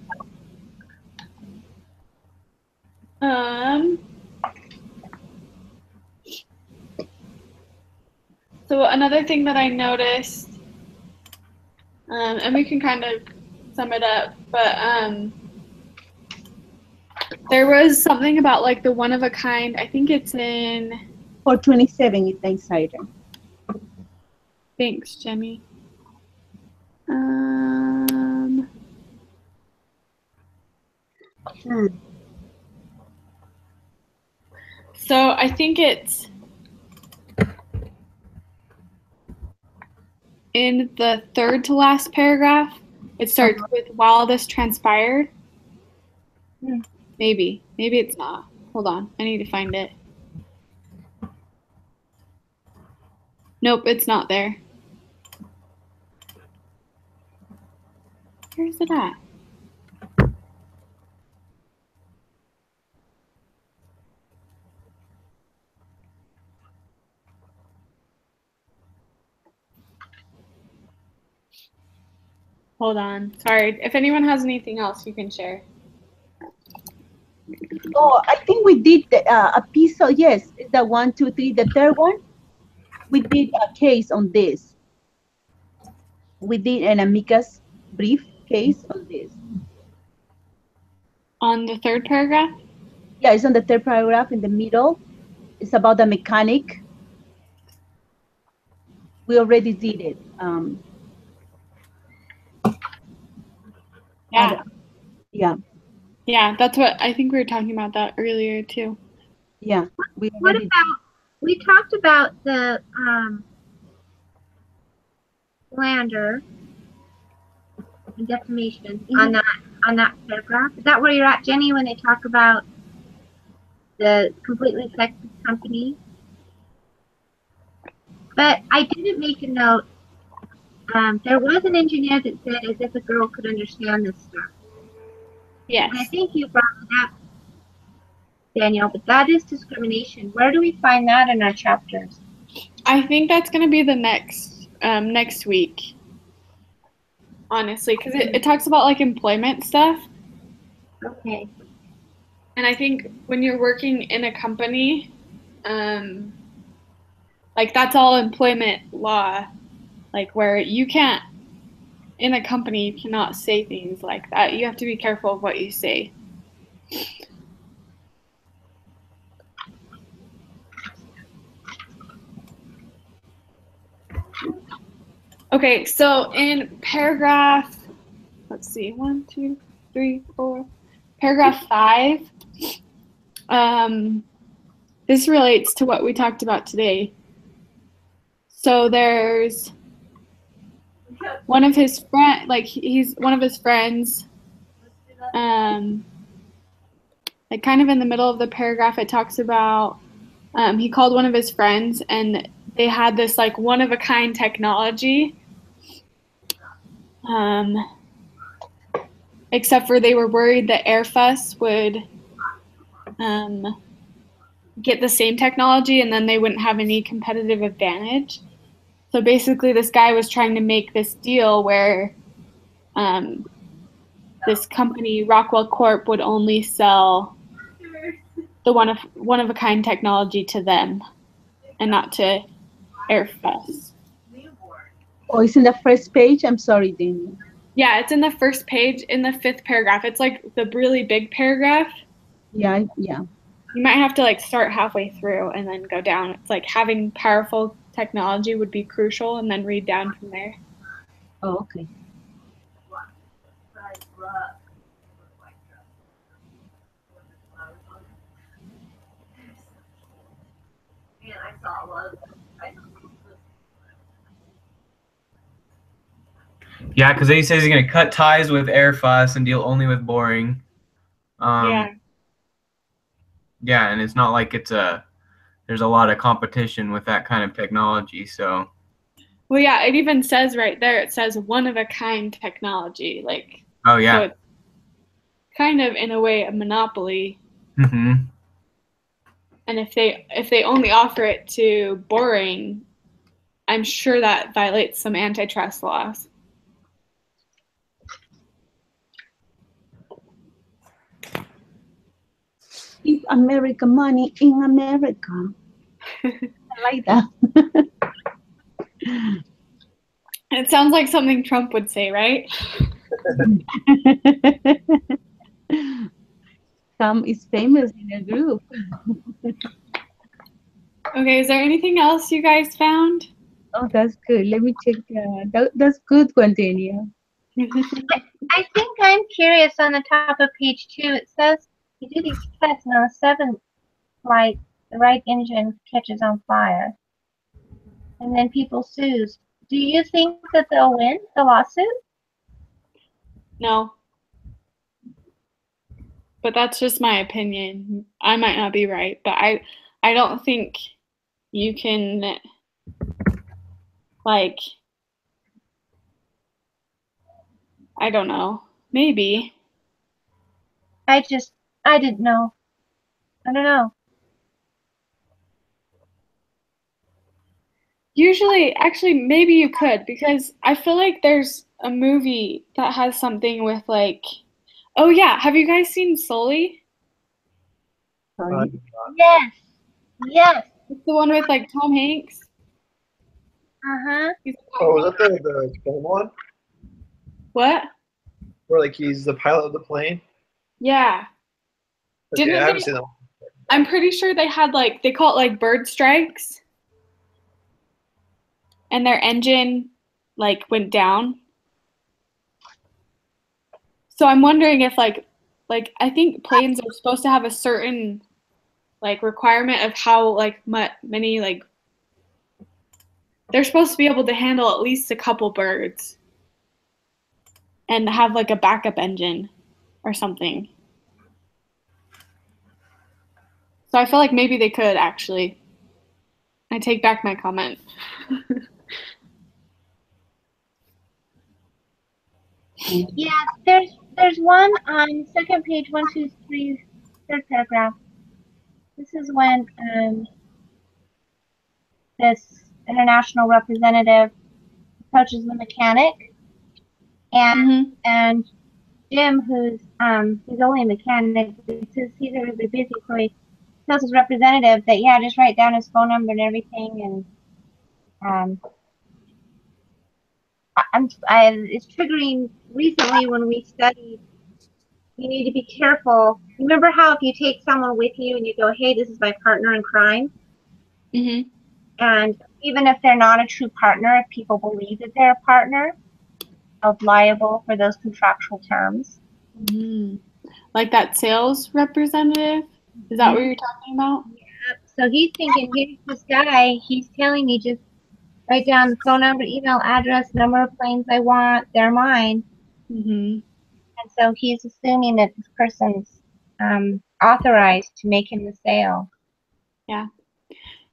So another thing that I noticed, and we can kind of sum it up, but there was something about like the one of a kind. I think it's in. 427 is the insider. Thanks, Jemmy. So I think it's in the third to last paragraph. It starts with while this transpired. Maybe it's not. Hold on, I need to find it. Nope, it's not there. Where is it at? Hold on. Sorry. If anyone has anything else, you can share. Oh, I think we did a piece of, yes, the 1, 2, 3, the third one. We did a case on this. We did an amicus brief case on this. On the third paragraph? Yeah, it's on the third paragraph in the middle. It's about the mechanic. We already did it. Yeah. Yeah, Yeah, that's what I think we were talking about that earlier too. yeah. We What already about, we talked about the slander and defamation on that paragraph. Is that where you're at, Jenny, when they talk about the completely sexist company? But I didn't make a note. There was an engineer that said as if a girl could understand this stuff. Yes. And I think you brought it up, Danielle, but that is discrimination. Where do we find that in our chapters? I think that's going to be the next week. Honestly, because it talks about like employment stuff. Okay. And I think when you're working in a company, like that's all employment law, like where you can't, in a company, you cannot say things like that. You have to be careful of what you say. Okay, so in paragraph, let's see, 1, 2, 3, 4, paragraph 5, this relates to what we talked about today. So there's one of his friend, like he's one of his friends, like kind of in the middle of the paragraph, it talks about he called one of his friends and they had this like one-of-a-kind technology, except for they were worried that Airbus would get the same technology and then they wouldn't have any competitive advantage. So basically this guy was trying to make this deal where this company, Rockwell Corp, would only sell the one-of-a-kind technology to them and not to Airbus. Oh, it's in the first page? I'm sorry, Daniel. Yeah, it's in the first page, in the 5th paragraph. It's like the really big paragraph. Yeah, yeah. You might have to like start halfway through and then go down. It's like having powerful technology would be crucial and then read down from there. Oh, okay. Yeah, because he says he's going to cut ties with Airbus and deal only with Boring. Yeah. Yeah, and it's not like there's a lot of competition with that kind of technology, so. Well, yeah, it even says right there, it says one-of-a-kind technology. Like, oh, yeah. So it's kind of, in a way, a monopoly. Mm-hmm. And if they only offer it to Boring, I'm sure that violates some antitrust laws. Keep America money in America. I like that. It sounds like something Trump would say, right? Sam is famous in a group. Okay, is there anything else you guys found? Oh, that's good. Let me check. That's good one, Daniel. I think I'm curious on the top of page 2. It says you do these tests and on the 7th flight, the right engine catches on fire. And then people sues. Do you think that they'll win the lawsuit? No. But that's just my opinion. I might not be right, but I don't think you can Like, I don't know. Maybe. I didn't know. I don't know. Usually, actually, maybe you could, because I feel like there's a movie that has something with like, oh yeah, have you guys seen Sully? Sorry. Yes. Yes. It's the one with like Tom Hanks. Uh-huh. He's Oh, was that the plane one? what? Where like he's the pilot of the plane? Yeah. Okay, Didn't I haven't they- seen that one. I'm pretty sure they had like they call it like bird strikes, and their engine like went down. So I'm wondering if like I think planes are supposed to have a certain like requirement of how like many like they're supposed to be able to handle at least a couple birds and have like a backup engine or something. So I feel like maybe they could actually. I take back my comment. Yeah, there's one on second page, 1, 2, 3, third paragraph. This is when this international representative approaches the mechanic, and and Jim, who's only a mechanic, says he's really busy, so he tells his representative that yeah, just write down his phone number and everything, and it's triggering recently when we studied. You need to be careful. Remember how if you take someone with you and you go, hey, this is my partner in crime? Mm-hmm. And even if they're not a true partner, if people believe that they're a partner, held liable for those contractual terms. Mm. Like that sales representative? Is that what you're talking about? Yep. So he's thinking, here's this guy, he's telling me just write down the phone number, email address, number of planes I want, they're mine. Mm-hmm. And so he's assuming that this person's authorized to make him the sale. Yeah.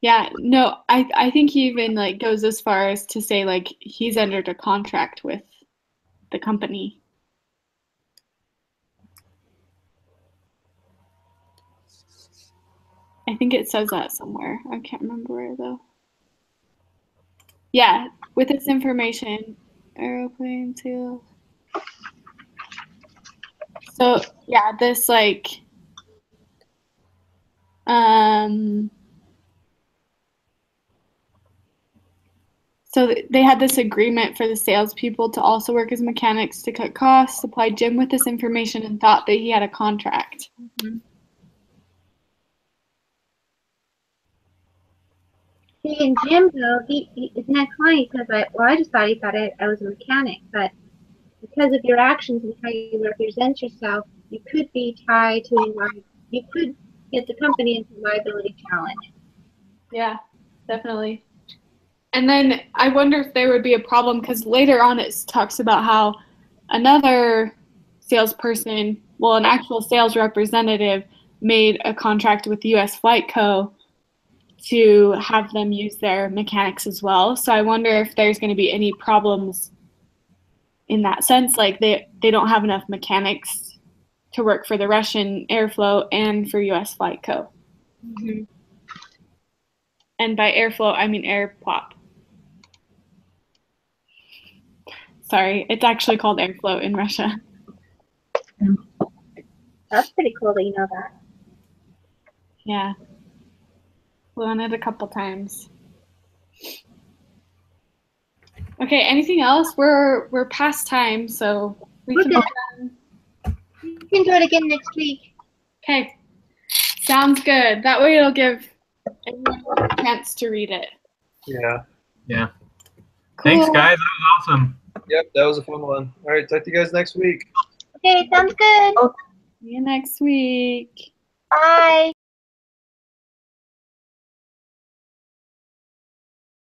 Yeah, no, I think he even like goes as far as to say like he's entered a contract with the company. I think it says that somewhere. I can't remember where though. Yeah, with this information, airplane sales. So yeah, this like so they had this agreement for the salespeople to also work as mechanics to cut costs, supplied Jim with this information, and thought that he had a contract. Mm-hmm. See, and Jim, though, isn't that funny? Because I just thought he thought I was a mechanic, but because of your actions and how you represent yourself, you could be tied to you could get the company into a liability challenge. Yeah, definitely. And then I wonder if there would be a problem because later on it talks about how another salesperson, well, an actual sales representative, made a contract with US Flight Co. to have them use their mechanics as well. So I wonder if there's going to be any problems in that sense. Like they don't have enough mechanics to work for the Russian Airflow and for US Flight Co. Mm-hmm. And by airflow, I mean airplop. Sorry, it's actually called airflow in Russia. That's pretty cool that you know that. Yeah. Flew on it a couple times. Okay, anything else? We're past time, so We're can good. We can do it again next week. Okay. Sounds good. That way it'll give everyone a chance to read it. Yeah. Yeah. Cool. Thanks, guys. That was awesome. Yep, that was a fun one. All right, talk to you guys next week. Okay, sounds good. See you next week. Bye.